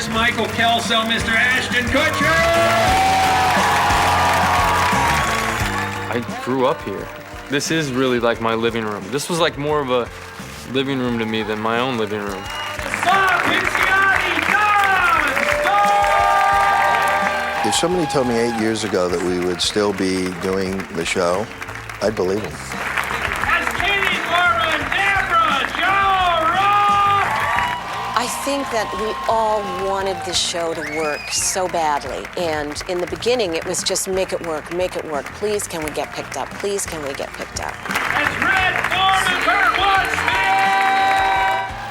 Pierce, Michael Kelso, Mr. Ashton Kutcher! I grew up here. This is really like my living room. This was like more of a living room to me than my own living room. If somebody told me 8 years ago that we would still be doing the show, I'd believe them. I think that we all wanted this show to work so badly. And in the beginning, it was just make it work, make it work. Please, can we get picked up? Please, can we get picked up?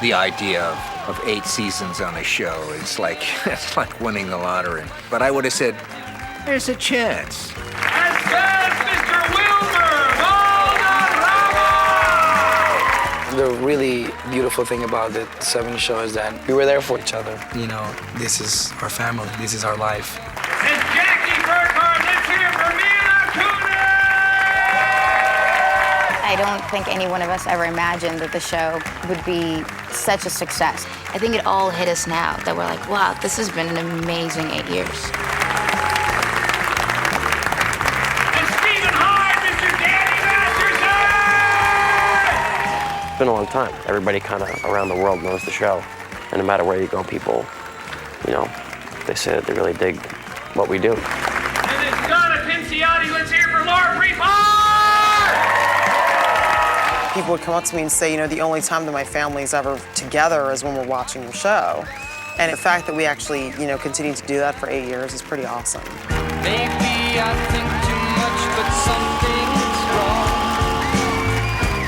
The idea of 8 seasons on a show is like, it's like winning the lottery. But I would have said, there's a chance. The really beautiful thing about the 70s show is that we were there for each other. You know, this is our family, this is our life. And Jackie Burkhardt, let's hear for Mila Kunis! I don't think any one of us ever imagined that the show would be such a success. I think it all hit us now that we're like, wow, this has been an amazing 8 years. It's been a long time. Everybody kind of around the world knows the show. And no matter where you go, people, you know, they say that they really dig what we do. And it's Donna Pinciotti. Let's hear for Laura Prepon! People would come up to me and say, you know, the only time that my family's ever together is when we're watching your show. And the fact that we actually, you know, continue to do that for 8 years is pretty awesome. Maybe I think too much, but something's wrong.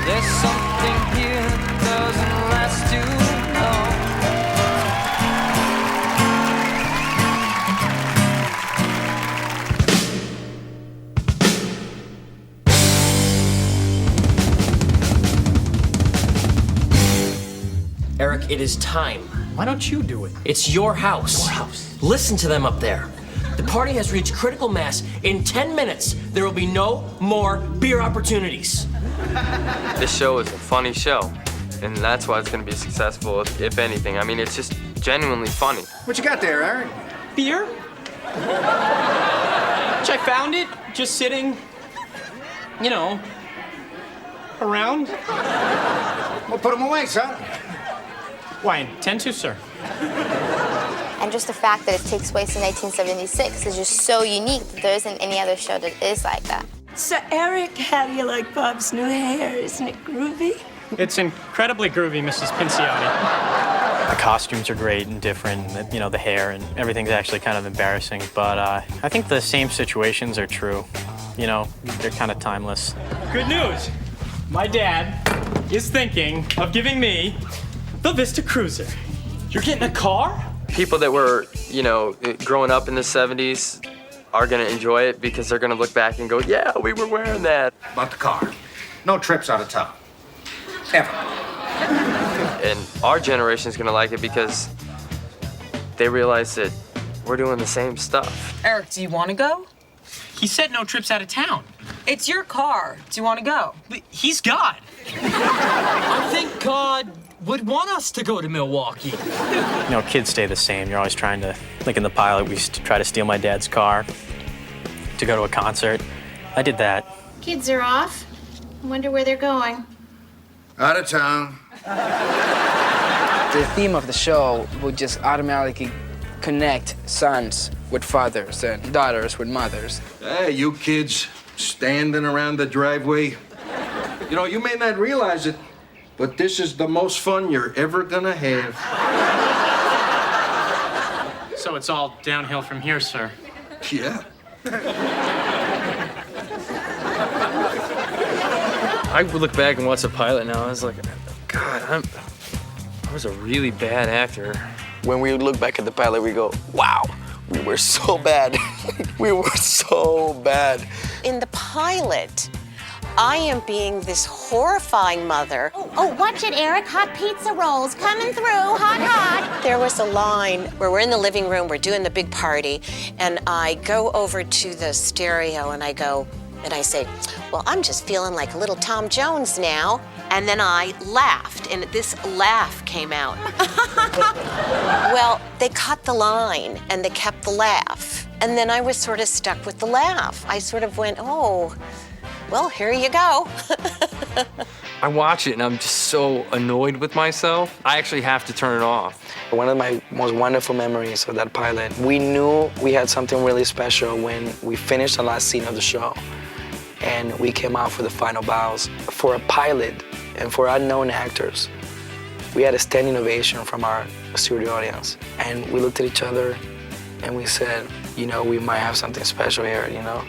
There's something here that doesn't last too long. Eric, it is time. Why don't you do it? It's your house. Your house. Listen to them up there. The party has reached critical mass. In 10 minutes, there will be no more beer opportunities. This show is a funny show, and that's why it's going to be successful, if anything. I mean, it's just genuinely funny. What you got there, Eric? Beer? I found it, just sitting, you know, around. Well, put them away, son. Why, I intend to, sir. And just the fact that it takes place in 1976 is just so unique that there isn't any other show that is like that. So, Eric, how do you like Bob's new hair? Isn't it groovy? It's incredibly groovy, Mrs. Pinciotti. The costumes are great and different, you know, the hair and everything's actually kind of embarrassing, but I think the same situations are true. You know, they're kind of timeless. Good news! My dad is thinking of giving me the Vista Cruiser. You're getting a car? People that were, you know, growing up in the 70s are going to enjoy it because they're going to look back and go, yeah, we were wearing that. About the car. No trips out of town. Ever. And our generation's going to like it because they realize that we're doing the same stuff. Eric, do you want to go? He said no trips out of town. It's your car. Do you want to go? But he's God. I think God would want us to go to Milwaukee. You know, kids stay the same. You're always trying to, like in the pilot, we used to try to steal my dad's car to go to a concert. I did that. Kids are off. I wonder where they're going. Out of town. The theme of the show would just automatically connect sons with fathers and daughters with mothers. Hey, you kids standing around the driveway. You know, you may not realize it, but this is the most fun you're ever gonna have. So it's all downhill from here, sir. Yeah. I look back and watch the pilot now, I was like, God, I was a really bad actor. When we look back at the pilot, we go, wow, we were so bad. We were so bad. In the pilot, I am being this horrifying mother. Oh, watch it, Eric. Hot pizza rolls coming through. Hot, hot. There was a line where we're in the living room, we're doing the big party, and I go over to the stereo and I say, well, I'm just feeling like little Tom Jones now. And then I laughed, and this laugh came out. Well, they cut the line, and they kept the laugh. And then I was sort of stuck with the laugh. I sort of went, oh, well, here you go. I watch it and I'm just so annoyed with myself. I actually have to turn it off. One of my most wonderful memories of that pilot, we knew we had something really special when we finished the last scene of the show and we came out for the final bows. For a pilot and for unknown actors, we had a standing ovation from our studio audience. And we looked at each other and we said, you know, we might have something special here, you know?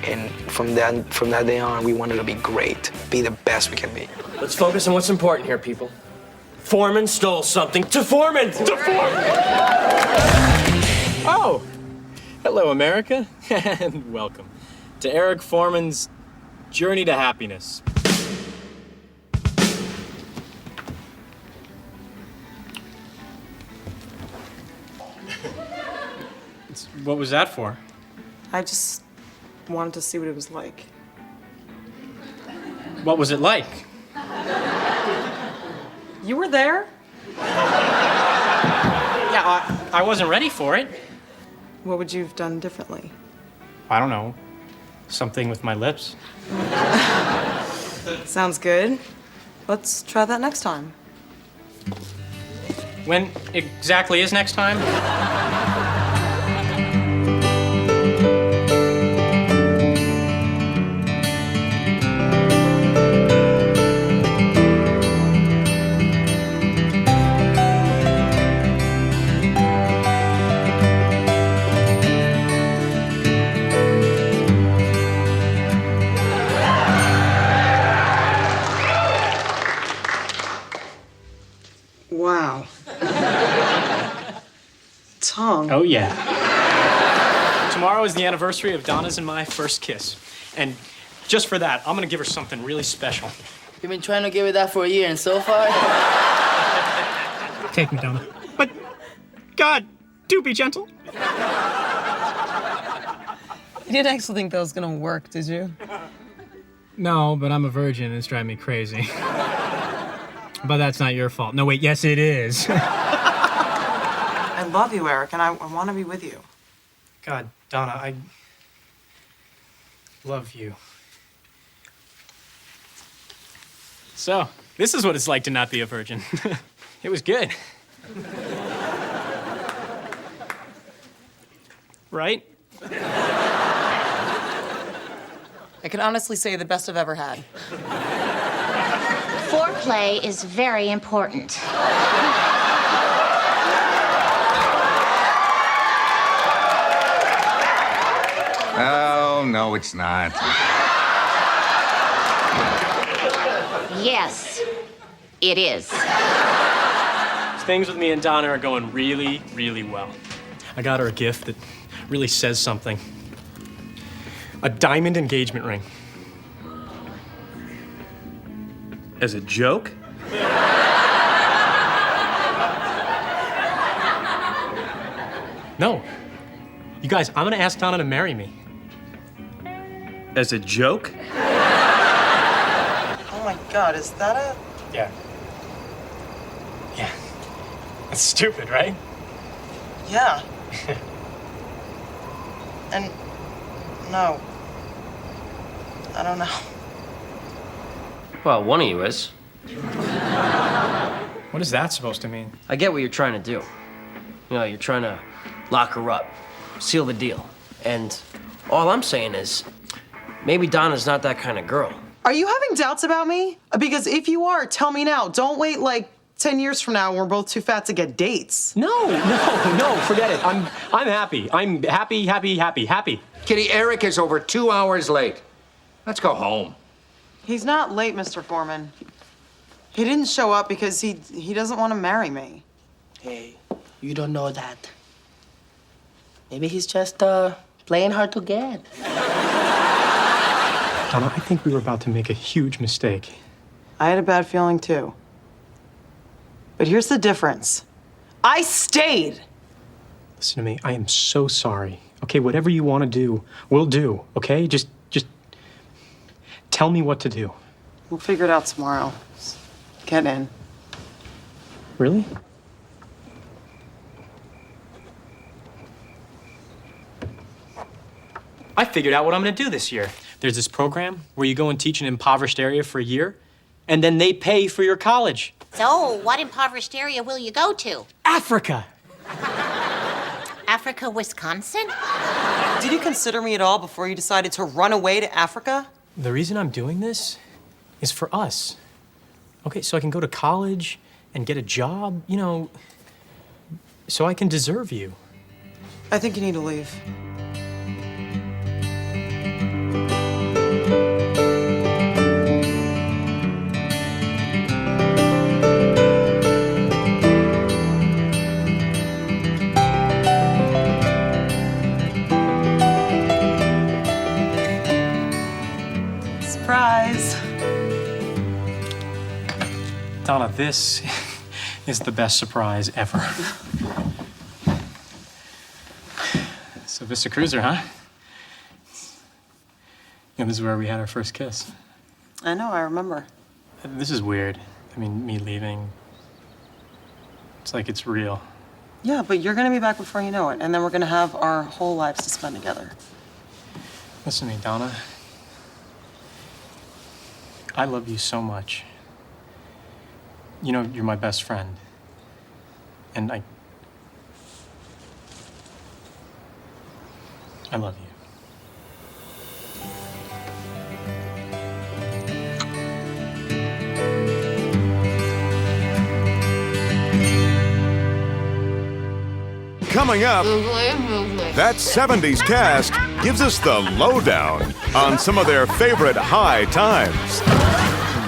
And from that day on, we wanted to be great, be the best we can be. Let's focus on what's important here, people. Foreman stole something to Foreman! To Foreman! Oh, hello, America, and welcome to Eric Foreman's Journey to Happiness. What was that for? I just wanted to see what it was like. What was it like? You were there? Yeah, I wasn't ready for it. What would you have done differently? I don't know. Something with my lips. Sounds good. Let's try that next time. When exactly is next time? Wow. Tongue. Oh, yeah. Tomorrow is the anniversary of Donna's and my first kiss. And just for that, I'm gonna give her something really special. You've been trying to give her that for a year, and so far? Take me, Donna. But, God, do be gentle. You didn't actually think that was gonna work, did you? No, but I'm a virgin and it's driving me crazy. But that's not your fault. No, wait, yes, it is. I love you, Eric, and I want to be with you. God, Donna, I love you. So, this is what it's like to not be a virgin. It was good. Right? I can honestly say the best I've ever had. Foreplay is very important. Oh, no, it's not. Yes, it is. Things with me and Donna are going really, really well. I got her a gift that really says something. A diamond engagement ring. As a joke? No. You guys, I'm gonna ask Donna to marry me. As a joke? Oh my God, is that a... Yeah. Yeah. That's stupid, right? Yeah. And no. I don't know. Well, one of you is. What is that supposed to mean? I get what you're trying to do. You know, you're trying to lock her up, seal the deal. And all I'm saying is, maybe Donna's not that kind of girl. Are you having doubts about me? Because if you are, tell me now. Don't wait like 10 years from now when we're both too fat to get dates. No, forget it. I'm happy. I'm happy. Kitty, Eric is over 2 hours late. Let's go home. He's not late, Mr. Foreman. He didn't show up because he doesn't want to marry me. Hey, you don't know that. Maybe he's just playing hard to get. Donna, I think we were about to make a huge mistake. I had a bad feeling too. But here's the difference. I stayed. Listen to me. I am so sorry. Okay, whatever you want to do, we'll do. Okay, just Tell me what to do. We'll figure it out tomorrow. Just get in. Really? I figured out what I'm gonna do this year. There's this program where you go and teach an impoverished area for a year, and then they pay for your college. So, what impoverished area will you go to? Africa! Africa, Wisconsin? Did you consider me at all before you decided to run away to Africa? The reason I'm doing this is for us. Okay, so I can go to college and get a job, you know, so I can deserve you. I think you need to leave. Surprise. Donna, this is the best surprise ever. So Vista Cruiser, huh? Yeah, this is where we had our first kiss. I know, I remember. This is weird. I mean, me leaving. It's like it's real. Yeah, but you're gonna be back before you know it, and then we're gonna have our whole lives to spend together. Listen to me, Donna. I love you so much. You know, you're my best friend. And I love you. Coming up, that 70s cast gives us the lowdown on some of their favorite high times.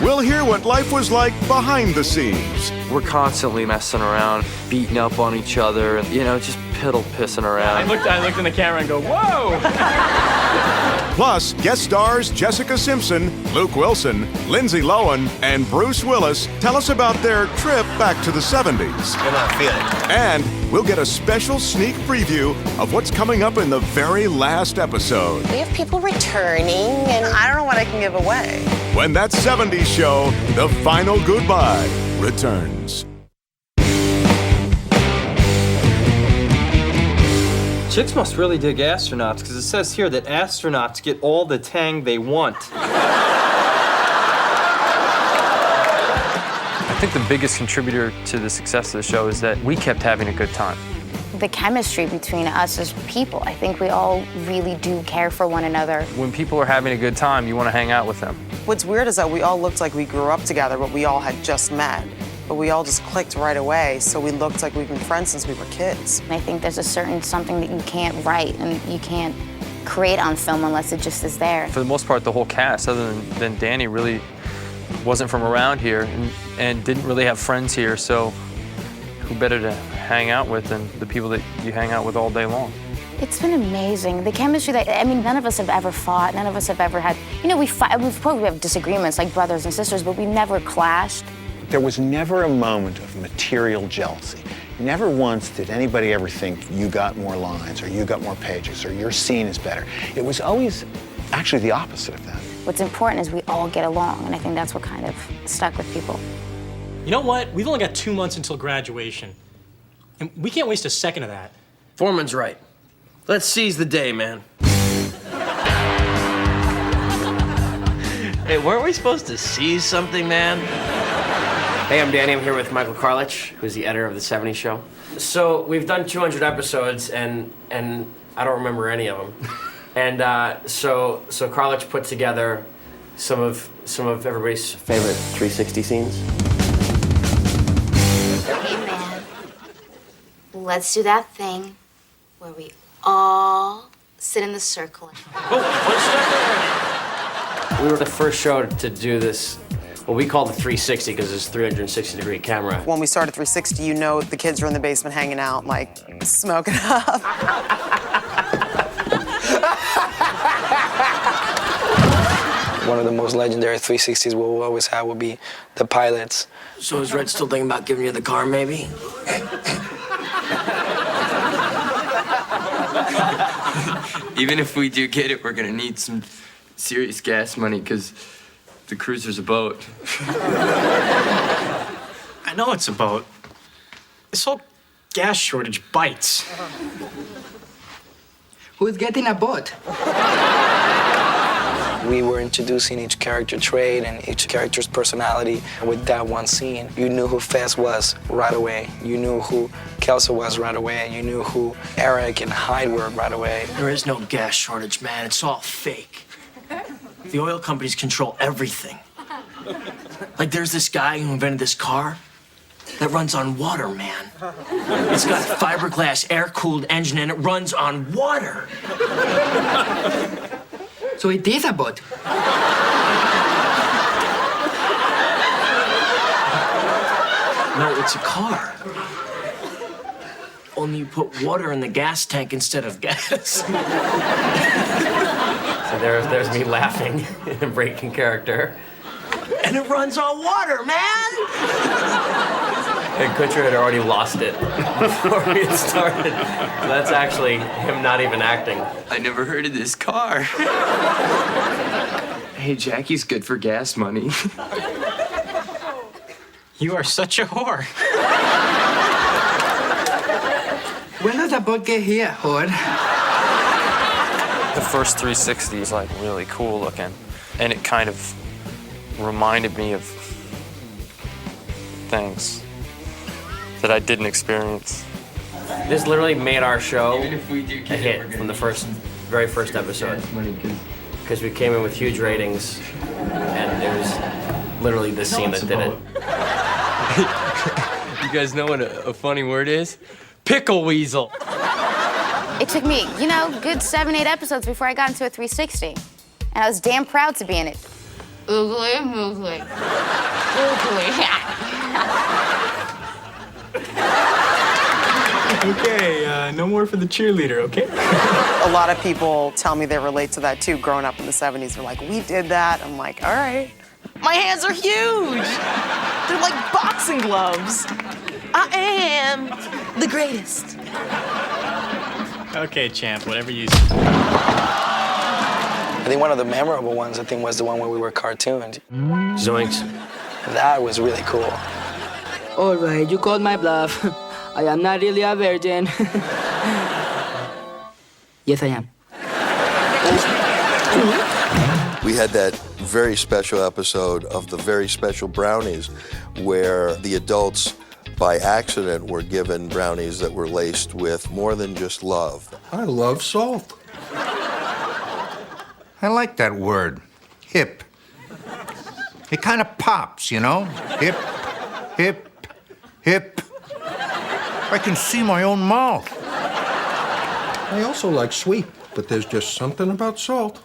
We'll hear what life was like behind the scenes. We're constantly messing around, beating up on each other, and, you know, just pissing around. I looked in the camera and go, whoa! Plus, guest stars Jessica Simpson, Luke Wilson, Lindsay Lohan, and Bruce Willis tell us about their trip back to the 70s. Come on, feel it. And we'll get a special sneak preview of what's coming up in the very last episode. We have people returning, and I don't know what I can give away. When that 70s show, The Final Goodbye, returns. Chicks must really dig astronauts, because it says here that astronauts get all the tang they want. I think the biggest contributor to the success of the show is that we kept having a good time. The chemistry between us as people, I think we all really do care for one another. When people are having a good time, you want to hang out with them. What's weird is that we all looked like we grew up together, but we all had just met. But we all just clicked right away, so we looked like we've been friends since we were kids. And I think there's a certain something that you can't write and you can't create on film unless it just is there. For the most part, the whole cast, other than Danny, really wasn't from around here and didn't really have friends here, so who better to hang out with than the people that you hang out with all day long? It's been amazing. The chemistry none of us have ever fought, none of us have ever had, we fight, we have disagreements like brothers and sisters, but we never clashed. There was never a moment of material jealousy. Never once did anybody ever think you got more lines or you got more pages or your scene is better. It was always actually the opposite of that. What's important is we all get along, and I think that's what kind of stuck with people. You know what? We've only got 2 months until graduation, and we can't waste a second of that. Foreman's right. Let's seize the day, man. Hey, weren't we supposed to seize something, man? Hey, I'm Danny. I'm here with Michael Karlich, who's the editor of The 70s Show. So we've done 200 episodes, and I don't remember any of them. And so Karlich put together some of everybody's Favorite 360 scenes? Hey, man. Let's do that thing where we all sit in the circle. We were the first show to do this. Well, we call it the 360 because it's a 360-degree camera. When we started 360, you know the kids were in the basement hanging out, like, smoking up. One of the most legendary 360s we'll always have will be the pilots. So is Red still thinking about giving you the car, maybe? Even if we do get it, we're gonna need some serious gas money because the cruiser's a boat. I know it's a boat. This whole gas shortage bites. Who's getting a boat? We were introducing each character trait and each character's personality with that one scene. You knew who Fez was right away. You knew who Kelso was right away. You knew who Eric and Hyde were right away. There is no gas shortage, man. It's all fake. The oil companies control everything. Like, there's this guy who invented this car that runs on water, man. It's got a fiberglass air-cooled engine and it runs on water. So it is a boat. No, it's a car. Only you put water in the gas tank instead of gas. So there's me laughing and breaking character. And it runs on water, man! And Kutcher had already lost it before we had started. So that's actually him not even acting. I never heard of this car. Hey, Jackie's good for gas money. You are such a whore. When does the boat get here, Horde? The first 360 is like really cool looking, and it kind of reminded me of things that I didn't experience. This literally made our show a hit from the very first episode. Because we came in with huge ratings, and it was literally this scene that did it. You guys know what a funny word is? Pickle weasel. It took me, good 7-8 episodes before I got into a 360. And I was damn proud to be in it. Oogly, oogly. Oogly. Okay, no more for the cheerleader, okay? A lot of people tell me they relate to that too. Growing up in the 70s, they're like, we did that. I'm like, all right. My hands are huge. They're like boxing gloves. I am the greatest. Okay, champ, whatever you I think one of the memorable ones, was the one where we were cartooned. Zoinks. That was really cool. All right, you called my bluff. I am not really a virgin. Yes, I am. We had that very special episode of the Very Special Brownies where the adults by accident were given brownies that were laced with more than just love. I love salt. I like that word, hip. It kind of pops, you know? Hip, hip, hip. I can see my own mouth. I also like sweet, but there's just something about salt.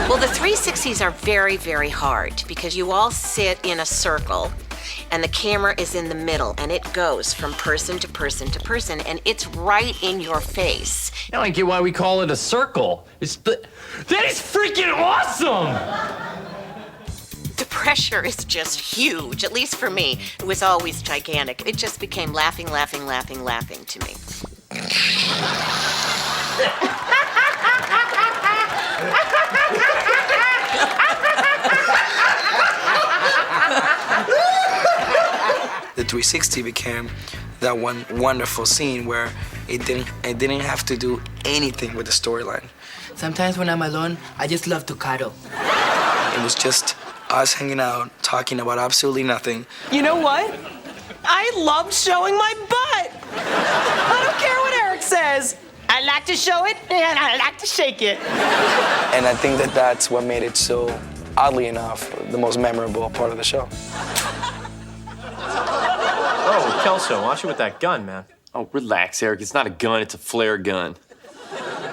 Well, the 360s are very, very hard because you all sit in a circle and the camera is in the middle and it goes from person to person to person and it's right in your face. Now I get why we call it a circle. That is freaking awesome! The pressure is just huge, at least for me. It was always gigantic. It just became laughing, laughing, laughing, laughing to me. The 360 became that one wonderful scene where I didn't have to do anything with the storyline. Sometimes when I'm alone, I just love to cuddle. It was just us hanging out, talking about absolutely nothing. You know what? I love showing my butt. I don't care what Eric says. I like to show it and I like to shake it. And I think that that's what made it so, oddly enough, the most memorable part of the show. Oh, Kelso, watch it with that gun, man. Oh, relax, Eric. It's not a gun, it's a flare gun.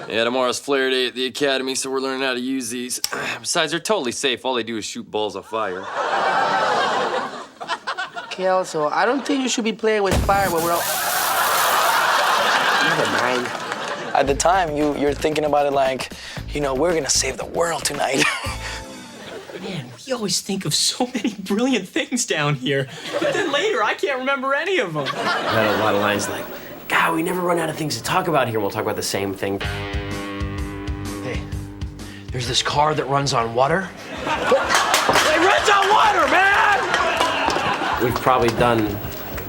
Yeah, tomorrow's flare day at the academy, so we're learning how to use these. Besides, they're totally safe. All they do is shoot balls of fire. Kelso, I don't think you should be playing with fire when we're all... Never mind. At the time, you're thinking about it like, we're gonna save the world tonight. Man, we always think of so many brilliant things down here. But then later, I can't remember any of them. I had a lot of lines like, God, we never run out of things to talk about here. We'll talk about the same thing. Hey, There's this car that runs on water. It runs on water, man! We've probably done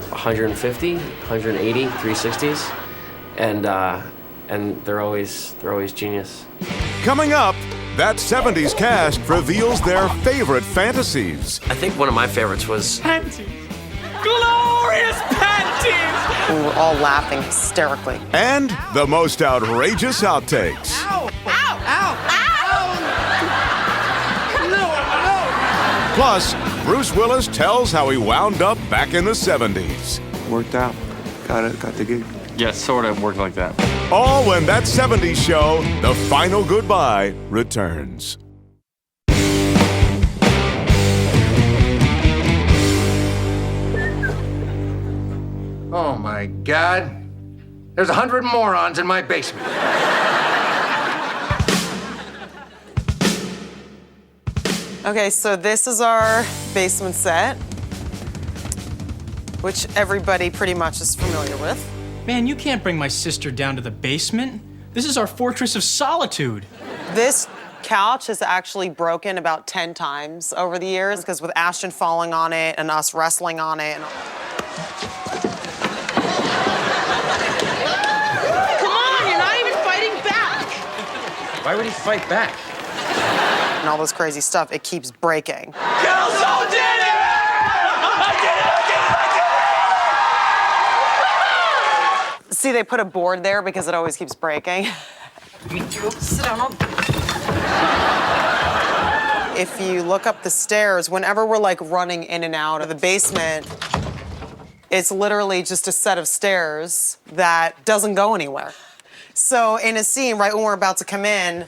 150, 180 360s, and they're always genius. Coming up, that 70s cast reveals their favorite fantasies. I think one of my favorites was Panties. Glorious panties! We were all laughing hysterically. And the most outrageous outtakes. Ow! Ow! Ow! Ow! Plus, Bruce Willis tells how he wound up back in the 70s. Worked out. Got the gig. Yeah, sort of worked like that. All when that 70s show, The Final Goodbye, returns. Oh my God. There's 100 morons in my basement. Okay, so this is our basement set, which everybody pretty much is familiar with. Man, you can't bring my sister down to the basement. This is our fortress of solitude. This couch has actually broken about 10 times over the years because with Ashton falling on it and us wrestling on it. Come on, you're not even fighting back. Why would he fight back? And all this crazy stuff, it keeps breaking. Kelso did it! See, they put a board there because it always keeps breaking. Me too. Sit down. If you look up the stairs, whenever we're like running in and out of the basement, it's literally just a set of stairs that doesn't go anywhere. So in a scene, right when we're about to come in,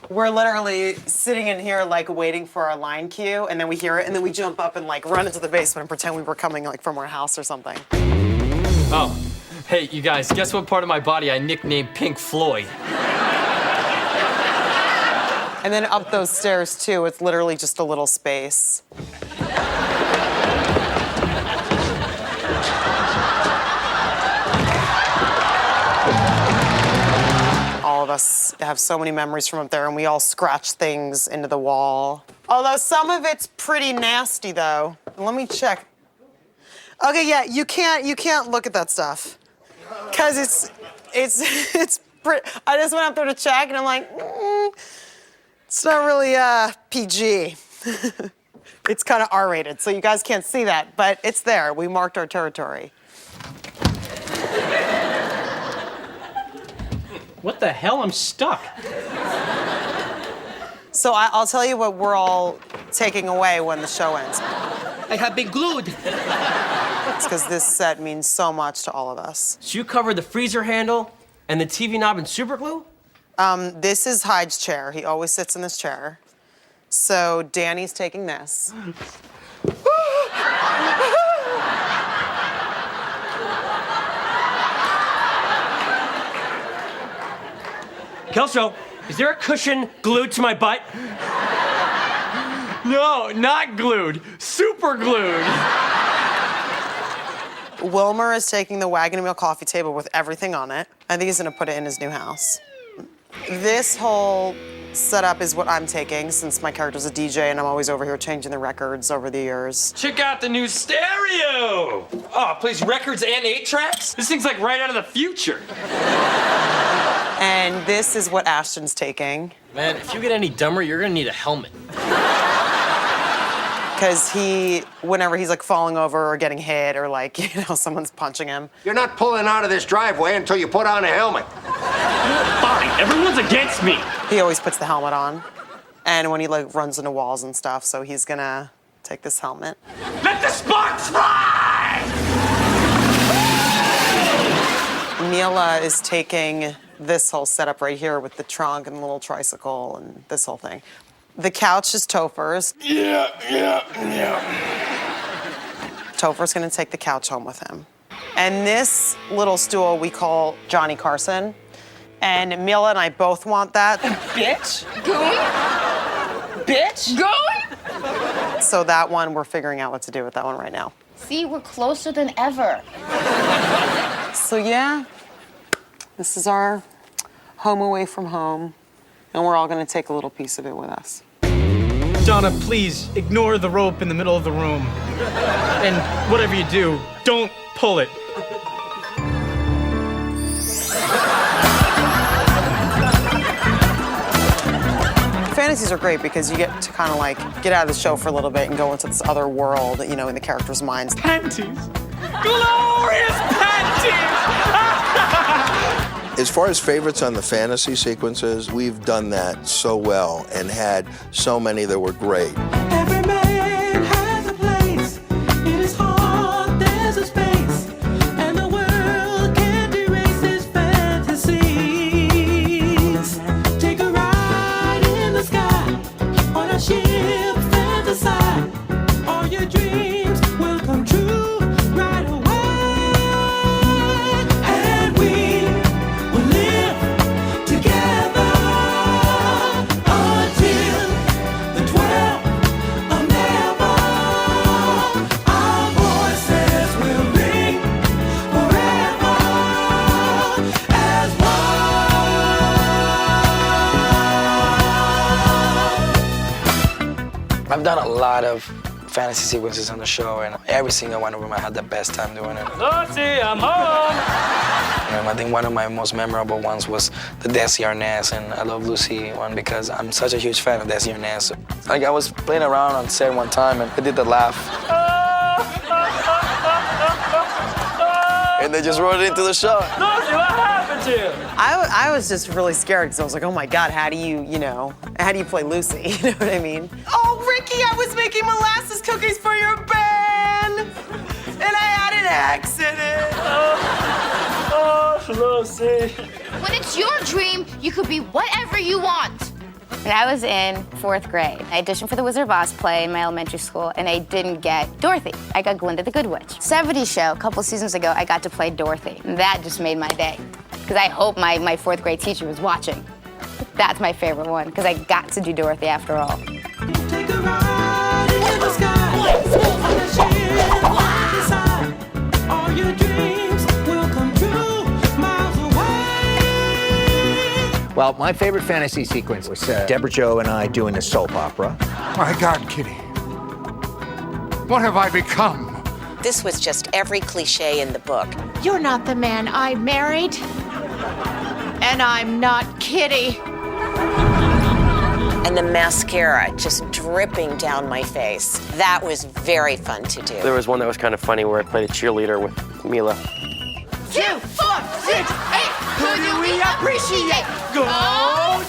we're literally sitting in here like waiting for our line cue, and then we hear it, and then we jump up and like run into the basement and pretend we were coming like from our house or something. Oh, hey, you guys, guess what part of my body I nicknamed Pink Floyd? And then up those stairs too, it's literally just a little space. All of us have so many memories from up there, and we all scratch things into the wall. Although some of it's pretty nasty though. Let me check. Okay, yeah, you can't look at that stuff. Cause it's pretty, I just went up there to check and I'm like, it's not really PG. It's kind of R-rated, so you guys can't see that, but it's there. We marked our territory. What the hell? I'm stuck. So I'll tell you what we're all taking away when the show ends. I have been glued. It's because this set means so much to all of us. So you covered the freezer handle and the TV knob in super glue? This is Hyde's chair. He always sits in this chair. So Danny's taking this. Kelso, is there a cushion glued to my butt? No, not glued, super glued. Wilmer is taking the wagon and wheel coffee table with everything on it. I think he's gonna put it in his new house. This whole setup is what I'm taking since my character's a DJ and I'm always over here changing the records over the years. Check out the new stereo. Oh, it plays records and 8-tracks? This thing's like right out of the future. And this is what Ashton's taking. Man, if you get any dumber, you're gonna need a helmet. Because whenever he's like falling over or getting hit or like, someone's punching him. You're not pulling out of this driveway until you put on a helmet. Fine, everyone's against me. He always puts the helmet on. And when he like runs into walls and stuff, so he's gonna take this helmet. Let the sparks fly! Mila is taking this whole setup right here with the trunk and the little tricycle and this whole thing. The couch is Topher's. Yeah. Topher's gonna take the couch home with him. And this little stool we call Johnny Carson. And Mila and I both want that. Bitch. Goon. Bitch. Goon. So that one, we're figuring out what to do with that one right now. See, we're closer than ever. So yeah, this is our home away from home. and we're all gonna take a little piece of it with us. Donna, please ignore the rope in the middle of the room. And whatever you do, don't pull it. Fantasies are great because you get to kind of like get out of the show for a little bit and go into this other world, you know, in the characters' minds. Panties. Glorious panties! As far as favorites on the fantasy sequences, we've done that so well and had so many that were great. Every man has a place. In his heart, there's a space. And the world can't erase his fantasies. Take a ride in the sky on a ship, fantasize. All your dreams will come true right away. And we will live together until the 12th of never. Our voices will ring forever as one. I've done a lot of fantasy sequences on the show, and every single one of them I had the best time doing it. Lucy, I'm home! I think one of my most memorable ones was the Desi Arnaz and I Love Lucy one because I'm such a huge fan of Desi Arnaz. Like I was playing around on set one time and I did the laugh. And they just wrote it into the show. Lucy, what happened to you? I was just really scared because I was like, oh my God, how do you play Lucy? You know what I mean? Oh, Ricky, I was making molasses cookies for your band, and I had an accident. Oh, Lucy. When it's your dream, you could be whatever you want. When I was in 4th grade, I auditioned for the Wizard of Oz play in my elementary school, and I didn't get Dorothy. I got Glinda the Good Witch. 70s show, a couple seasons ago, I got to play Dorothy. And that just made my day. Because I hope my 4th grade teacher was watching. That's my favorite one, because I got to do Dorothy after all. Take a ride in the sky on a ship, fantasize. All your dreams will come true miles away. Well, my favorite fantasy sequence was Deborah Jo and I doing a soap opera. My God, Kitty. What have I become? This was just every cliche in the book. You're not the man I married. And I'm not Kitty. And the mascara just dripping down my face. That was very fun to do. There was one that was kind of funny where I played a cheerleader with Mila. 2, 4, 6, 8. Who do we appreciate? Go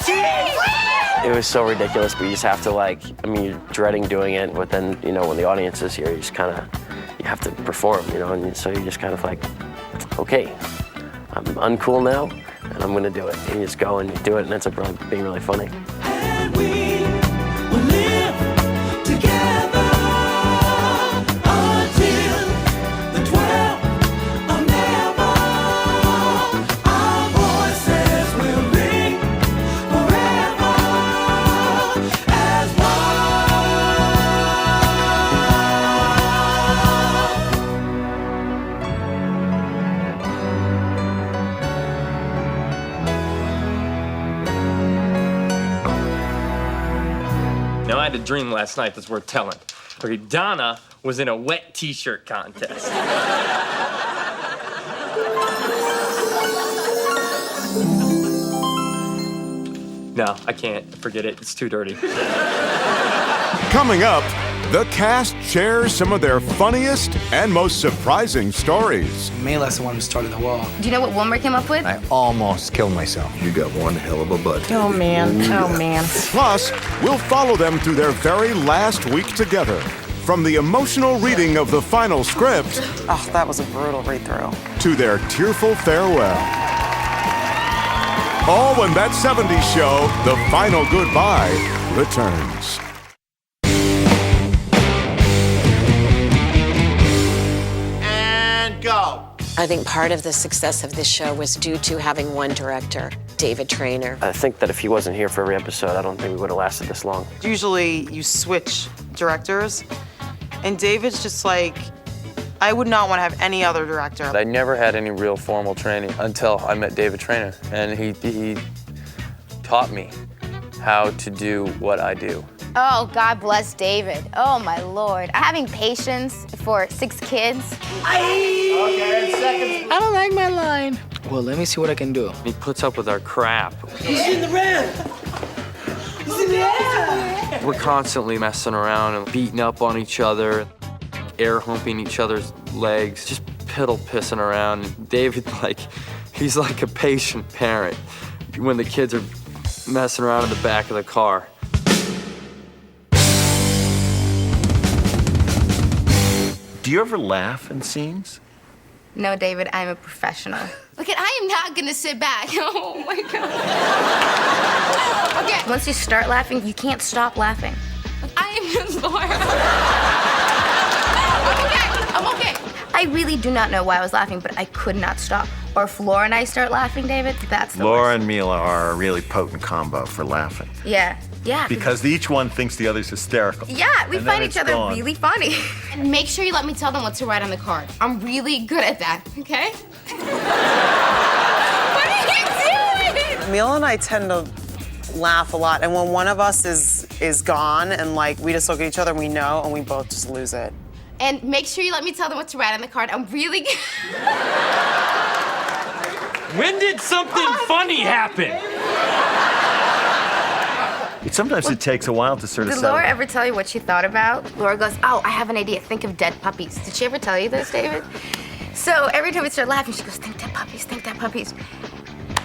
team! It was so ridiculous, but you just have to you're dreading doing it, but then, when the audience is here, you just kind of, you have to perform, and so you're just kind of like, okay, I'm uncool now, and I'm gonna do it. And you just go and you do it, and it ends up being really funny. And we will live together until the 12th of never. Our voices will ring forever as Now, I had a dream last night that's worth telling. Okay, Donna was in a wet t-shirt contest. No, I can't. Forget it. It's too dirty. Coming up, the cast shares some of their funniest and most surprising stories. Mila's the one who started the wall. Do you know what Wilmer came up with? I almost killed myself. You got one hell of a butt. Oh man, oh man. Plus, we'll follow them through their very last week together. From the emotional reading of the final script Oh, that was a brutal read-through. to their tearful farewell. All when that 70s show, The Final Goodbye, returns. And go. I think part of the success of this show was due to having one director, David Traynor. I think that if he wasn't here for every episode, I don't think we would have lasted this long. Usually you switch directors, and David's just like, I would not want to have any other director. I never had any real formal training until I met David Traynor, and he taught me how to do what I do. Oh, God bless David. Oh, my Lord. Having patience for 6 kids. I don't like my line. Well, let me see what I can do. He puts up with our crap. He's in the red. He's in the red. We're constantly messing around and beating up on each other, air humping each other's legs, just piddle pissing around. And David, he's like a patient parent when the kids are messing around in the back of the car. Do you ever laugh in scenes? No, David, I'm a professional. Look, I am not gonna sit back. Oh my God. Okay. Once you start laughing, you can't stop laughing. I am Laura. I'm okay. I really do not know why I was laughing, but I could not stop. Or if Laura and I start laughing, David, that's the Laura worst. and Mila are a really potent combo for laughing. Yeah. Because each one thinks the other's hysterical. Yeah, we And then find it's each other gone. really funny. And make sure you let me tell them what to write on the card. I'm really good at that, okay? What are you doing? Mila and I tend to laugh a lot, and when one of us is gone and we just look at each other and we know, and we both just lose it. And make sure you let me tell them what to write on the card. I'm really good. When did something funny happen? Sometimes it takes a while to sort of Did settle. Laura ever tell you what she thought about? Laura goes, oh, I have an idea. Think of dead puppies. Did she ever tell you this, David? So every time we start laughing, she goes, think dead puppies, think dead puppies.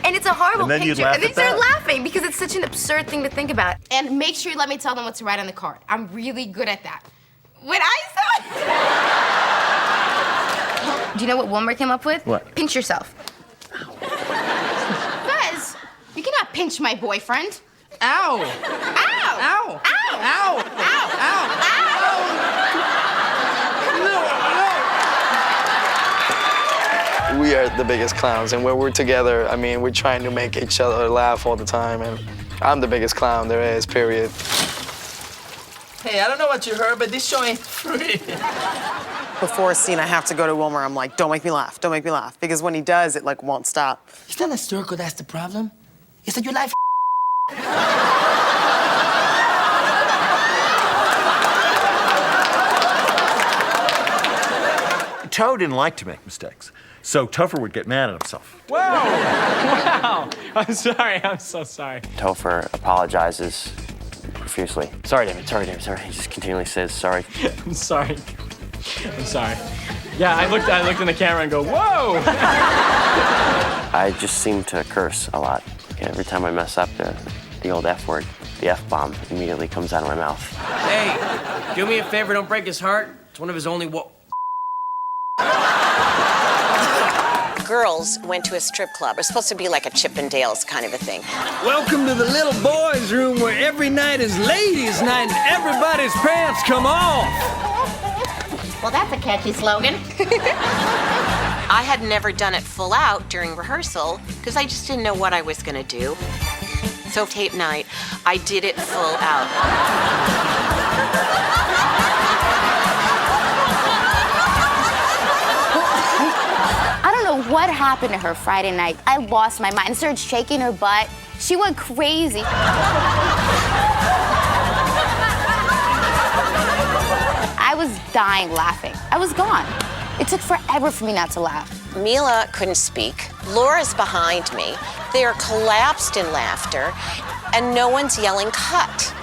And it's a horrible And then you'd picture. laugh And then at you start that? laughing because it's such an absurd thing to think about. And make sure you let me tell them what to write on the card. I'm really good at that. When I saw Do you know what Wilmer came up with? What? Pinch yourself. Fez, you cannot pinch my boyfriend. Ow. Ow! Ow. Ow! Ow. We are the biggest clowns, and when we're together, I mean, we're trying to make each other laugh all the time, and I'm the biggest clown there is, period. Hey, I don't know what you heard, but this show ain't free. Before a scene, I have to go to Wilmer. I'm like, don't make me laugh, don't make me laugh. Because when he does, it won't stop. It's not a circle that's the problem. It's that your life Toe didn't like to make mistakes, so Topher would get mad at himself. Wow. I'm sorry. I'm so sorry. Topher apologizes profusely. Sorry, David. Sorry. He just continually says sorry. I'm sorry. I'm sorry. Yeah, I looked in the camera and go, whoa! I just seem to curse a lot. Every time I mess up, the old F word, the F-bomb, immediately comes out of my mouth. Hey, do me a favor, don't break his heart. It's one of his only Girls went to a strip club. It was supposed to be like a Chippendales kind of a thing. Welcome to the little boys' room where every night is ladies' night and everybody's pants come off. Well, that's a catchy slogan. I had never done it full out during rehearsal because I just didn't know what I was going to do. So tape night, I did it full out. I don't know what happened to her Friday night. I lost my mind. I started shaking her butt. She went crazy. I was dying laughing. I was gone. It took forever for me not to laugh. Mila couldn't speak. Laura's behind me. They are collapsed in laughter, and no one's yelling cut.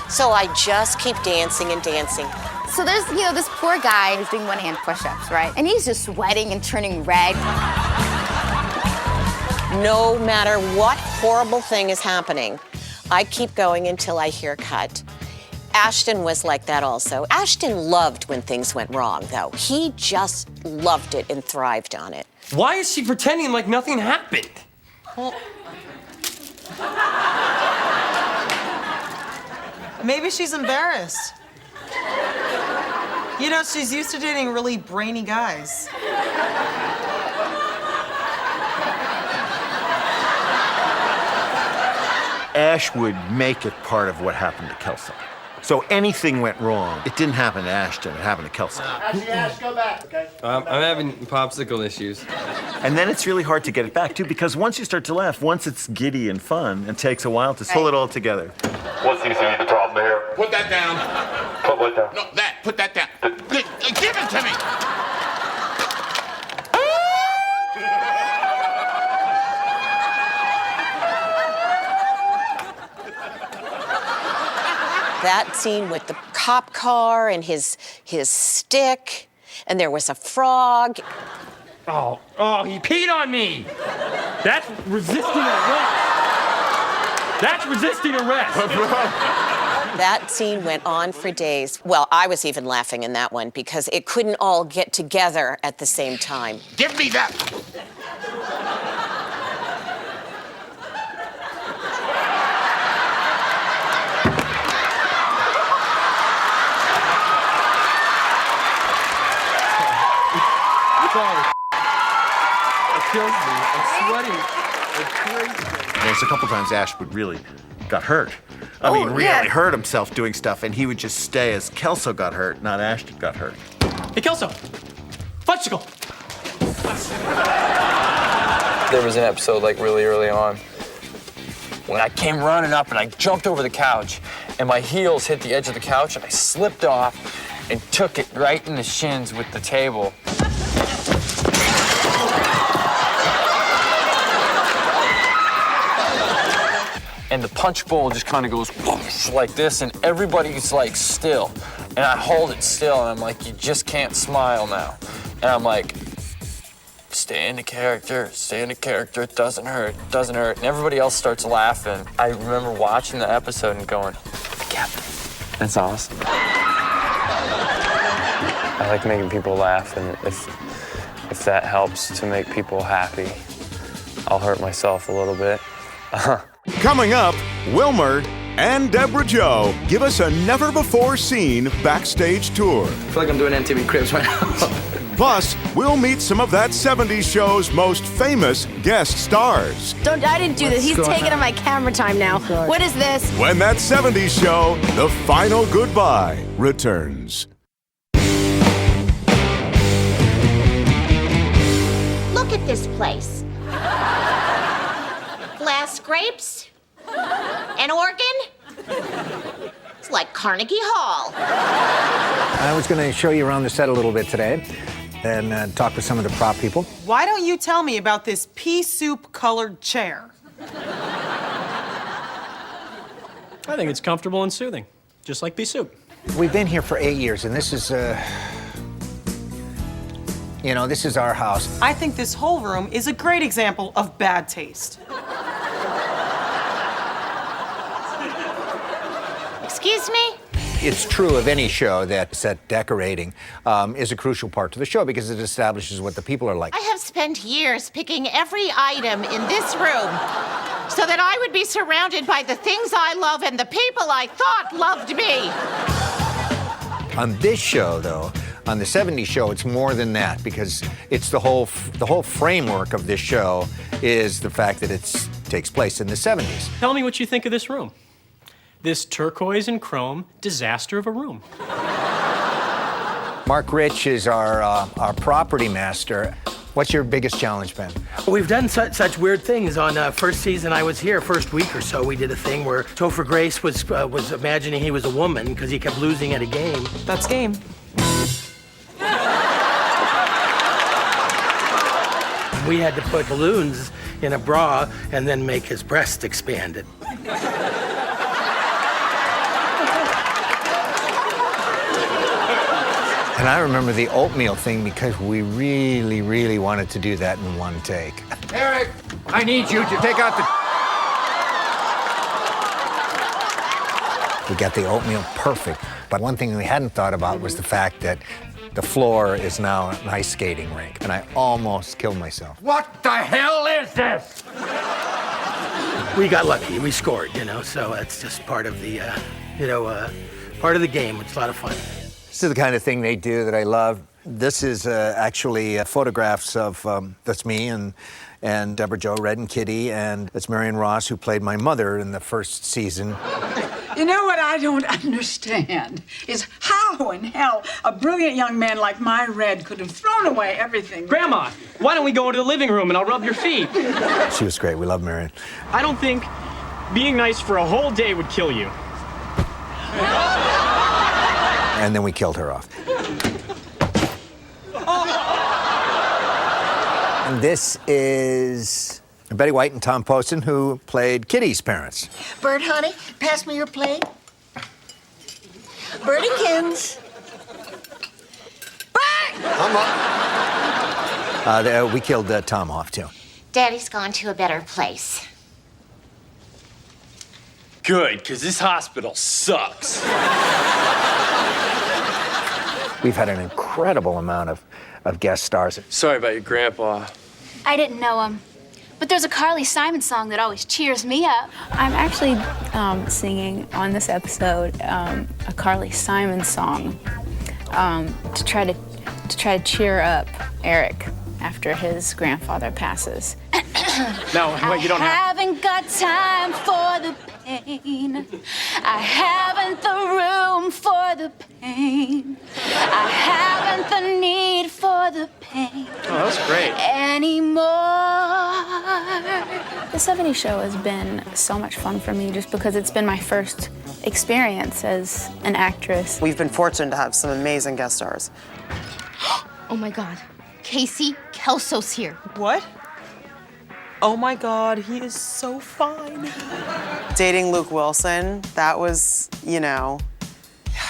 So I just keep dancing and dancing. So there's, this poor guy who's doing one-hand push-ups, right? And he's just sweating and turning red. No matter what horrible thing is happening, I keep going until I hear cut. Ashton was like that also. Ashton loved when things went wrong, though. He just loved it and thrived on it. Why is she pretending like nothing happened? Maybe she's embarrassed. She's used to dating really brainy guys. Ash would make it part of what happened to Kelso. So anything went wrong, it didn't happen to Ashton, it happened to Kelso. Actually, Ash, go back, okay? I'm having popsicle issues. And then it's really hard to get it back, too, because once you start to laugh, once it's giddy and fun, it takes a while to pull it all together. What seems to be the problem here? Put that down. Put what down? No, that. Put that down. Give it to me. That scene with the cop car and his stick, and there was a frog. Oh, he peed on me. That's resisting arrest. That's resisting arrest. That scene went on for days. Well, I was even laughing in that one because it couldn't all get together at the same time. Give me that. It kills me. I'm sweating. It's crazy. There's a couple times Ashwood really got hurt. I mean, really hurt himself doing stuff, and he would just stay as Kelso got hurt, not Ashton got hurt. Hey, Kelso. Fudgesicle. There was an episode like really early on when I came running up and I jumped over the couch and my heels hit the edge of the couch and I slipped off and took it right in the shins with the table. And the punch bowl just kind of goes whoosh, like this, and everybody's like still. And I hold it still, and I'm like, you just can't smile now. And I'm like, stay in the character, it doesn't hurt, it doesn't hurt. And everybody else starts laughing. I remember watching the episode and going, the captain, that's awesome. I like making people laugh, and if that helps to make people happy, I'll hurt myself a little bit. Coming up, Wilmer and Deborah Jo give us a never-before-seen backstage tour. I feel like I'm doing MTV Cribs right now. Plus, we'll meet some of that 70s show's most famous guest stars. I didn't do this. He's taking up my camera time now. What is this? When that 70s show, The Final Goodbye, returns. Look at this place. Glass grapes? An organ? It's like Carnegie Hall. I was going to show you around the set a little bit today and talk with some of the prop people. Why don't you tell me about this pea soup colored chair? I think it's comfortable and soothing, just like pea soup. We've been here for 8 years, and this is, this is our house. I think this whole room is a great example of bad taste. Excuse me? It's true of any show that set decorating is a crucial part to the show because it establishes what the people are like. I have spent years picking every item in this room so that I would be surrounded by the things I love and the people I thought loved me. On this show, though, on the 70s show, it's more than that because it's the whole framework of this show is the fact that it takes place in the 70s. Tell me what you think of this room. This turquoise and chrome disaster of a room. Mark Rich is our property master. What's your biggest challenge, Ben? We've done such weird things. On first season I was here, first week or so, we did a thing where Topher Grace was imagining he was a woman because he kept losing at a game. That's game. We had to put balloons in a bra and then make his breast expanded. And I remember the oatmeal thing because we really, really wanted to do that in one take. Eric, I need you to take out We got the oatmeal perfect. But one thing we hadn't thought about was the fact that the floor is now an ice skating rink. And I almost killed myself. What the hell is this? We got lucky. We scored, so it's just part of the, part of the game. It's a lot of fun. This is the kind of thing they do that I love. This is actually photographs of, that's me and Deborah Jo, Red and Kitty, and it's Marion Ross, who played my mother in the first season. You know what I don't understand is how in hell a brilliant young man like my Red could have thrown away everything. Grandma, why don't we go into the living room and I'll rub your feet? She was great. We love Marion. I don't think being nice for a whole day would kill you. And then we killed her off. And this is Betty White and Tom Poston, who played Kitty's parents. Bird, honey, pass me your plate. Birdykins. We killed Tom off, too. Daddy's gone to a better place. Good, because this hospital sucks. We've had an incredible amount of guest stars. Sorry about your grandpa. I didn't know him, but there's a Carly Simon song that always cheers me up. I'm actually singing on this episode a Carly Simon song to try to cheer up Eric after his grandfather passes. No, wait, you don't I have. haven't got time for the pain. I haven't the room for the pain. I haven't the need for the pain. Oh, that was great. Anymore. The 70s show has been so much fun for me just because it's been my first experience as an actress. We've been fortunate to have some amazing guest stars. Oh my God. Casey Kelso's here. What? Oh my God, he is so fine. Dating Luke Wilson, that was,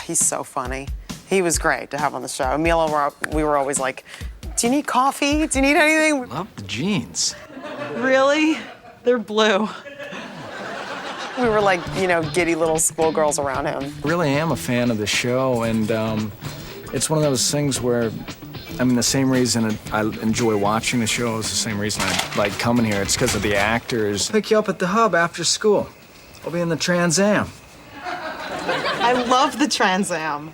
he's so funny. He was great to have on the show. Mila, we were always like, do you need coffee? Do you need anything? Love the jeans. Really? They're blue. We were like, giddy little schoolgirls around him. I really am a fan of the show, and it's one of those things where, the same reason I enjoy watching the show is the same reason I like coming here. It's because of the actors. Pick you up at the hub after school. I'll be in the Trans Am. I love the Trans Am.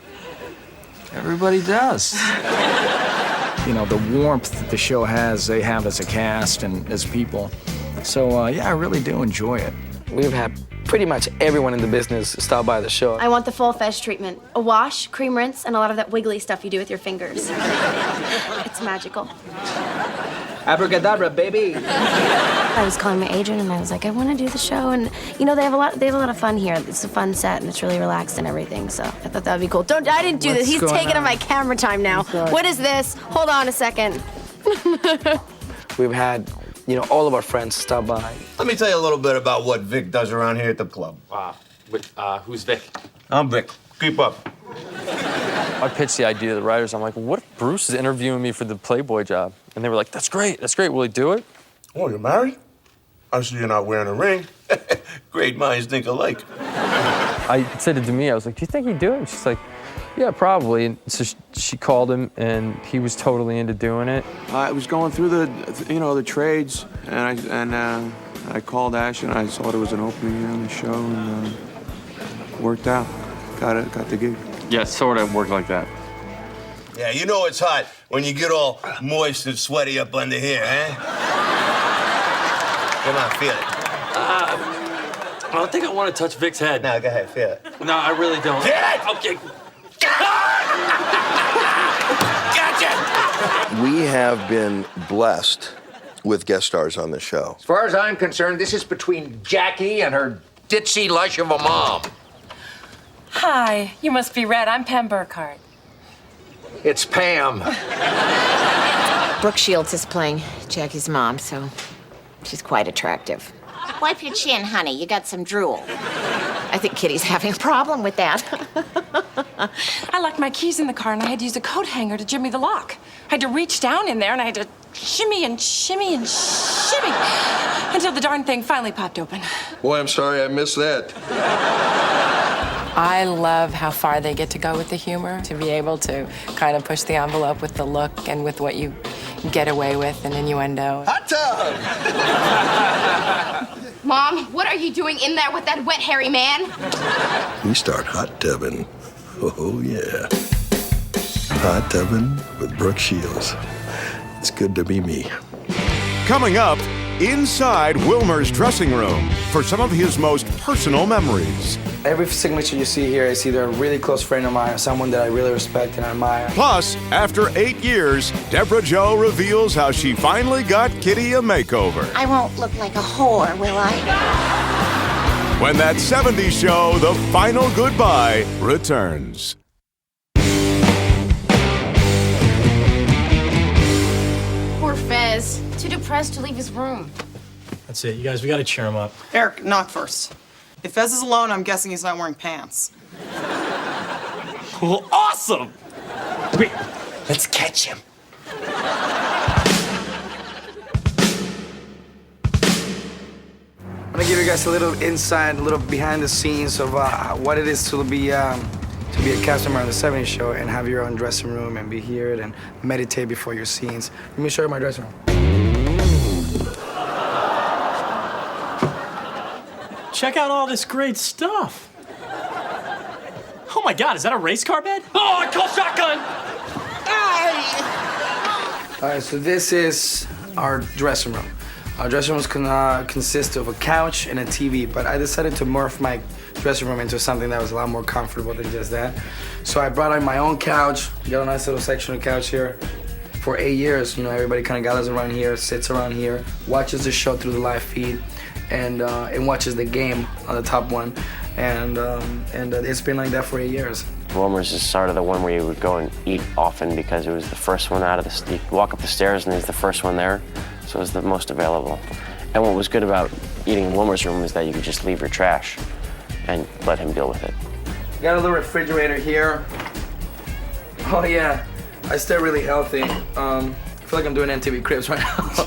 Everybody does. The warmth that the show has, they have as a cast and as people. So, I really do enjoy it. We've had pretty much everyone in the business stop by the show. I want the full fez treatment. A wash, cream rinse, and a lot of that wiggly stuff you do with your fingers. It's magical. Abracadabra, baby. I was calling my agent and I was like, I want to do the show, and they have a lot of fun here. It's a fun set and it's really relaxed and everything. So I thought that would be cool. I didn't do this. He's taking up my camera time now. What is this? Hold on a second. We've had, all of our friends stop by. Let me tell you a little bit about what Vic does around here at the club. Who's Vic? I'm Vic. Keep up. I pitched the idea to the writers. I'm like, what if Bruce is interviewing me for the Playboy job? And they were like, that's great. Will he do it? Oh, you're married? I see you're not wearing a ring. Great minds think alike. I said to Demi, I was like, do you think he'd do it? And she's like, yeah, probably. And so she called him, and he was totally into doing it. I was going through the trades, and I called Ash, and I saw there was an opening on the show, and worked out. Got the gig. Yeah, sort of worked like that. Yeah, it's hot when you get all moist and sweaty up under here, eh? Come on, feel it. I don't think I want to touch Vic's head. No, go ahead, feel it. No, I really don't. Feel it! Okay. Gotcha! We have been blessed with guest stars on the show. As far as I'm concerned, this is between Jackie and her ditzy lush of a mom. Hi, you must be Red. I'm Pam Burkhardt. It's Pam. Brooke Shields is playing Jackie's mom, so she's quite attractive. Wipe your chin, honey. You got some drool. I think Kitty's having a problem with that. I left my keys in the car and I had to use a coat hanger to jimmy the lock. I had to reach down in there and I had to shimmy and shimmy and shimmy until the darn thing finally popped open. Boy, I'm sorry I missed that. I love how far they get to go with the humor, to be able to kind of push the envelope with the look and with what you get away with and innuendo. Hot tub! Mom, what are you doing in there with that wet, hairy man? We start hot tubbing. Oh, yeah. Hot tubbing with Brooke Shields. It's good to be me. Coming up, inside Wilmer's dressing room for some of his most personal memories. Every signature you see here is either a really close friend of mine or someone that I really respect and admire. Plus, after 8 years, Deborah Jo reveals how she finally got Kitty a makeover. I won't look like a whore, will I? when that 70s show, The Final Goodbye, returns. Poor Fez. Too depressed to leave his room. That's it. You guys, we gotta cheer him up. Eric, knock first. If Fez is alone, I'm guessing he's not wearing pants. Well, awesome! Wait, let's catch him. I'm gonna give you guys a little insight, a little behind the scenes of what it is to be a cast member on the 70s show and have your own dressing room and be here and meditate before your scenes. Let me show you my dressing room. Check out all this great stuff. Oh my God, is that a race car bed? Oh, I call shotgun! All right, so this is our dressing room. Our dressing rooms consist of a couch and a TV, but I decided to morph my dressing room into something that was a lot more comfortable than just that. So I brought in my own couch, got a nice little sectional couch here. For 8 years, you know, everybody kind of gathers around here, sits around here, watches the show through the live feed, and watches the game on the top one. And it's been like that for 8 years. Wilmer's is sort of the one where you would go and eat often because it was the first one out of the, you walk up the stairs and there's the first one there, so it was the most available. And what was good about eating in Wilmer's room is that you could just leave your trash and let him deal with it. Got a little refrigerator here. Oh yeah, I stay really healthy. I feel like I'm doing MTV Cribs right now.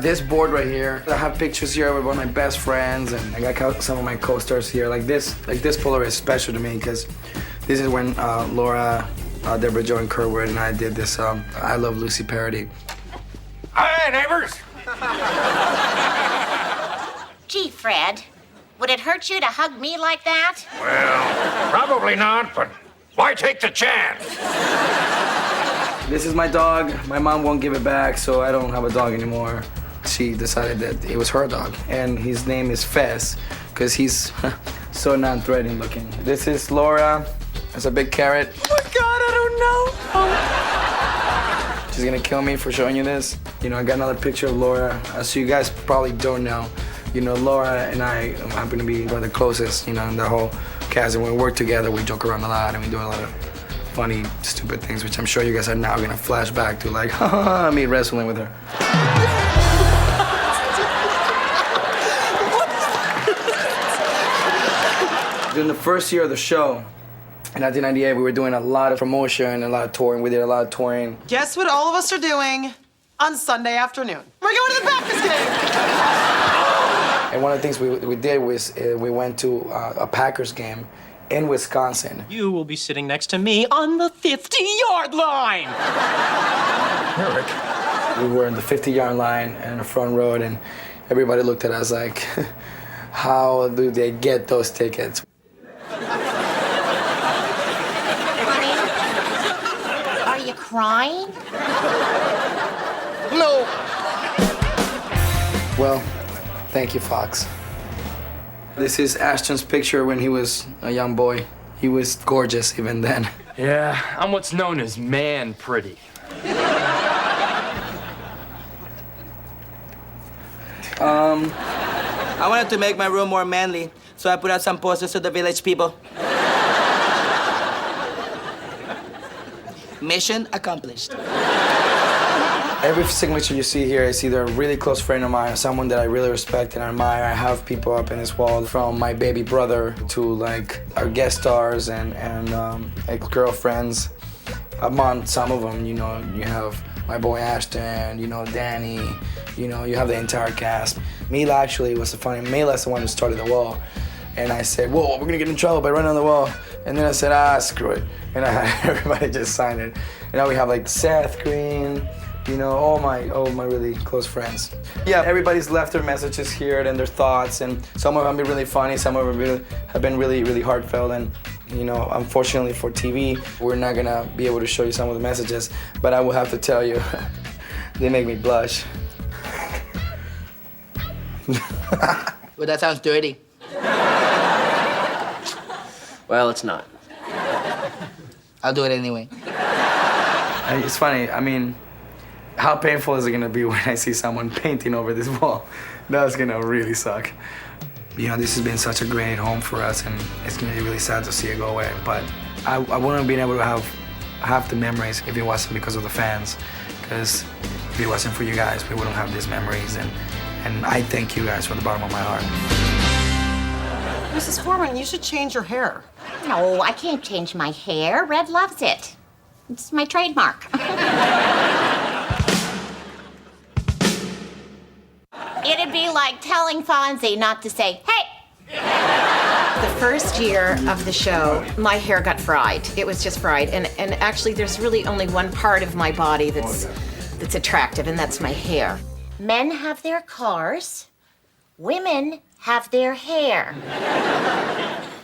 This board right here, I have pictures here with one of my best friends, and I got some of my co-stars here. Like this Polaroid is special to me because this is when Laura, Deborah Jo, and Kerwood and I did this I Love Lucy parody. Hi, neighbors. Gee, Fred, would it hurt you to hug me like that? Well, probably not, but why take the chance? This is my dog. My mom won't give it back, so I don't have a dog anymore. She decided that it was her dog, and his name is Fez, because he's so non-threatening looking. This is Laura. That's a big carrot. Oh my God, I don't know. She's gonna kill me for showing you this. You know, I got another picture of Laura. So you guys probably don't know. You know, Laura and I happen to be one of the closest, you know, in the whole cast. And when we work together, we joke around a lot, and we do a lot of funny, stupid things, which I'm sure you guys are now gonna flash back to, like, me wrestling with her. In the first year of the show, in 1998, we were doing a lot of promotion and a lot of touring. We did a lot of touring. Guess what all of us are doing on Sunday afternoon? We're going to the Packers game. And one of the things we did was we went to a Packers game in Wisconsin. You will be sitting next to me on the 50-yard line. Eric. We were in the 50-yard line in the front row, and everybody looked at us like, how do they get those tickets? Honey, are you crying? No. Well, thank you, Fox. This is Ashton's picture when he was a young boy. He was gorgeous even then. Yeah, I'm what's known as man pretty. I wanted to make my room more manly, so I put out some posters to the village people. Mission accomplished. Every signature you see here is either a really close friend of mine or someone that I really respect and admire. I have people up in this wall from my baby brother to like our guest stars and ex-girlfriends. Among some of them, you know, you have my boy Ashton, you know, Danny, you know, you have the entire cast. Mila actually was the funny, Mila's the one who started the wall. And I said, whoa, we're gonna get in trouble by running on the wall. And then I said, screw it. And I had everybody just sign it. And now we have like Seth Green, you know, all my really close friends. Yeah, everybody's left their messages here and their thoughts, and some of them have been really funny, some of them have been really, really heartfelt, and you know, unfortunately for TV, we're not gonna be able to show you some of the messages, but I will have to tell you, they make me blush. Well, that sounds dirty. Well, it's not. I'll do it anyway. It's funny, I mean, how painful is it gonna be when I see someone painting over this wall? That's gonna really suck. You know, this has been such a great home for us, and it's gonna be really sad to see it go away. But I wouldn't have been able to have half the memories if it wasn't because of the fans. Because if it wasn't for you guys, we wouldn't have these memories. And I thank you guys from the bottom of my heart. Mrs. Foreman, you should change your hair. No, I can't change my hair. Red loves it. It's my trademark. It'd be like telling Fonzie not to say, hey! The first year of the show, my hair got fried. It was just fried. And actually, there's really only one part of my body that's attractive, and that's my hair. Men have their cars. Women have their hair.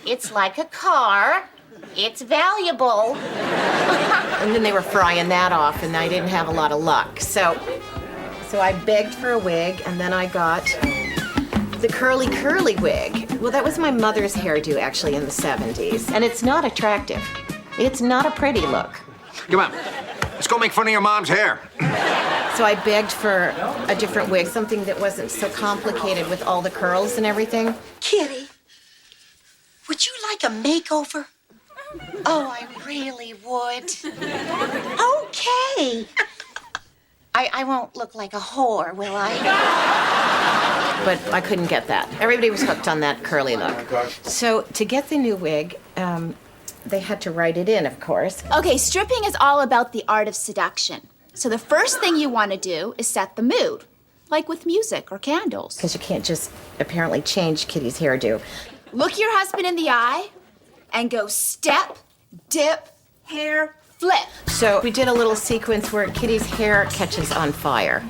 It's like a car. It's valuable. And then they were frying that off, and I didn't have a lot of luck. So I begged for a wig, and then I got the curly wig. Well, that was my mother's hairdo, actually, in the 70s. And it's not attractive. It's not a pretty look. Come on, let's go make fun of your mom's hair. So I begged for a different wig, something that wasn't so complicated with all the curls and everything. Kitty, would you like a makeover? Oh, I really would. Okay. I won't look like a whore, will I? But I couldn't get that. Everybody was hooked on that curly look. So to get the new wig, they had to write it in, of course. Okay, stripping is all about the art of seduction. So the first thing you want to do is set the mood, like with music or candles. Because you can't just apparently change Kitty's hairdo. Look your husband in the eye and go step, dip, hair, flip. So we did a little sequence where Kitty's hair catches on fire.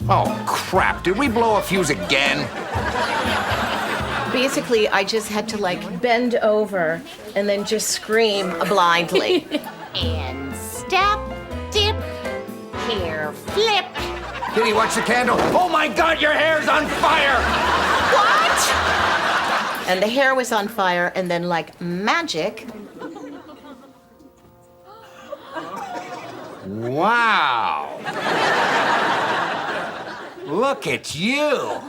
Oh, crap. Did we blow a fuse again? Basically, I just had to, like, bend over and then just scream blindly. And step, dip, hair, flip. Kitty, watch the candle. Oh, my God, your hair's on fire! What? And the hair was on fire, and then, like magic... Wow. Look at you.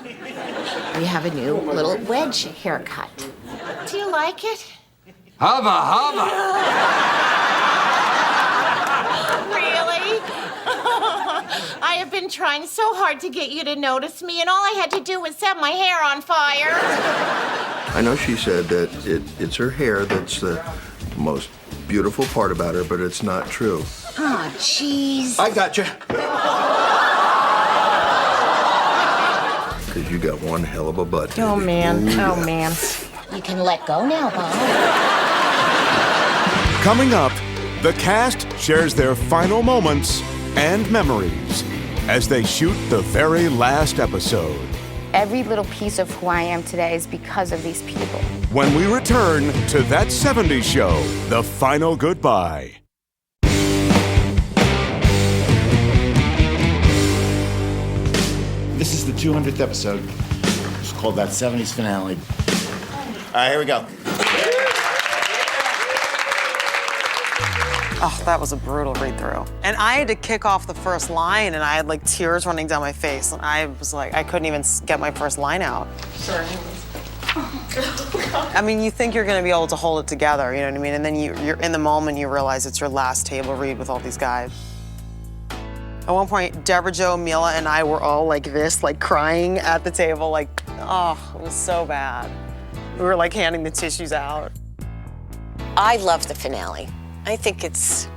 We have a new little wedge haircut. Do you like it? Hubba, hubba. Really? I have been trying so hard to get you to notice me, and all I had to do was set my hair on fire. I know she said that it's her hair that's the most beautiful part about her, but it's not true. Oh, jeez. I gotcha. Because you got one hell of a butt. Oh, baby. man. Ooh, Oh, yeah. man. You can let go now, Bob. Coming up, the cast shares their final moments and memories as they shoot the very last episode. Every little piece of who I am today is because of these people. When we return to That 70s Show, the final goodbye. This is the 200th episode. It's called That 70s Finale. All right, here we go. Oh, that was a brutal read-through. And I had to kick off the first line, and I had like tears running down my face. And I was like, I couldn't even get my first line out. Sorry. I mean, you think you're gonna be able to hold it together, you know what I mean? And then you're in the moment, you realize it's your last table read with all these guys. At one point, Deborah Jo, Mila, and I were all like this, like crying at the table, like, oh, it was so bad. We were like handing the tissues out. I love the finale. I think it's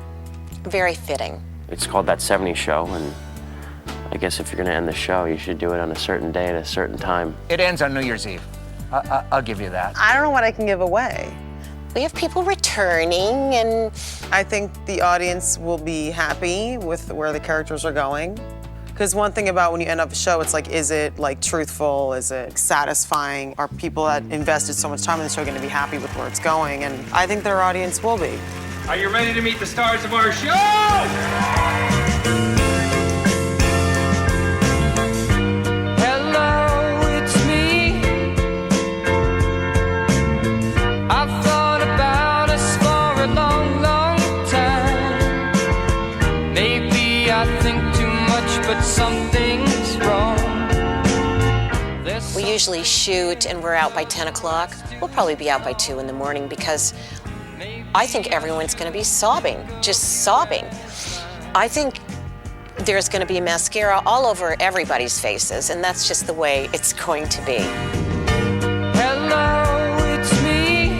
very fitting. It's called That 70s Show, and I guess if you're going to end the show, you should do it on a certain day at a certain time. It ends on New Year's Eve. I'll give you that. I don't know what I can give away. We have people returning, and I think the audience will be happy with where the characters are going. Because one thing about when you end up a show, it's like, is it like truthful? Is it satisfying? Are people that invested so much time in the show going to be happy with where it's going? And I think their audience will be. Are you ready to meet the stars of our show? Hello, it's me. I've thought about us for a long, long time. Maybe I think too much, but something's wrong. we usually shoot and we're out by 10 o'clock, we'll probably be out by 2 in the morning because I think everyone's going to be sobbing, just sobbing. I think there's going to be mascara all over everybody's faces, and that's just the way it's going to be. Hello, it's me.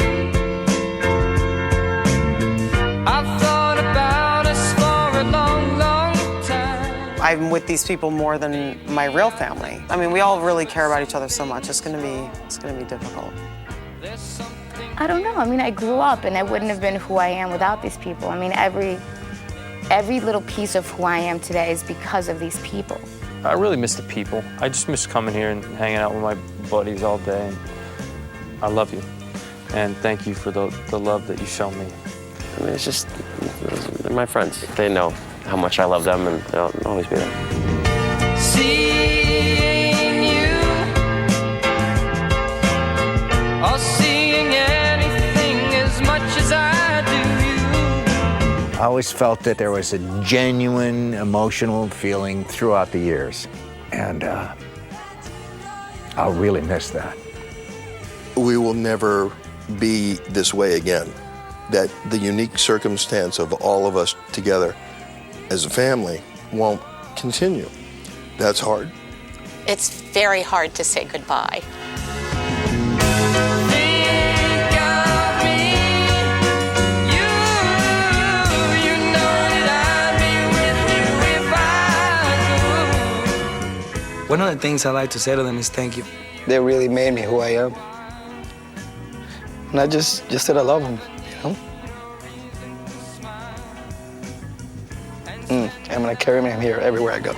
I've thought about us for a long, long time. I'm with these people more than my real family. I mean, we all really care about each other so much. It's gonna be difficult. I don't know. I mean, I grew up and I wouldn't have been who I am without these people. I mean, every little piece of who I am today is because of these people. I really miss the people. I just miss coming here and hanging out with my buddies all day. And I love you. And thank you for the love that you show me. I mean, it's just, they're my friends. They know how much I love them, and they'll always be there. Seeing you, or seeing anything as much as I do you. I always felt that there was a genuine emotional feeling throughout the years, and I'll really miss that. We will never be this way again. That the unique circumstance of all of us together as a family won't continue. That's hard. It's very hard to say goodbye. Think of me, you know that I'd be with you if I could. One of the things I like to say to them is thank you. They really made me who I am. And I just said I love them, you know? I'm gonna carry him here everywhere I go.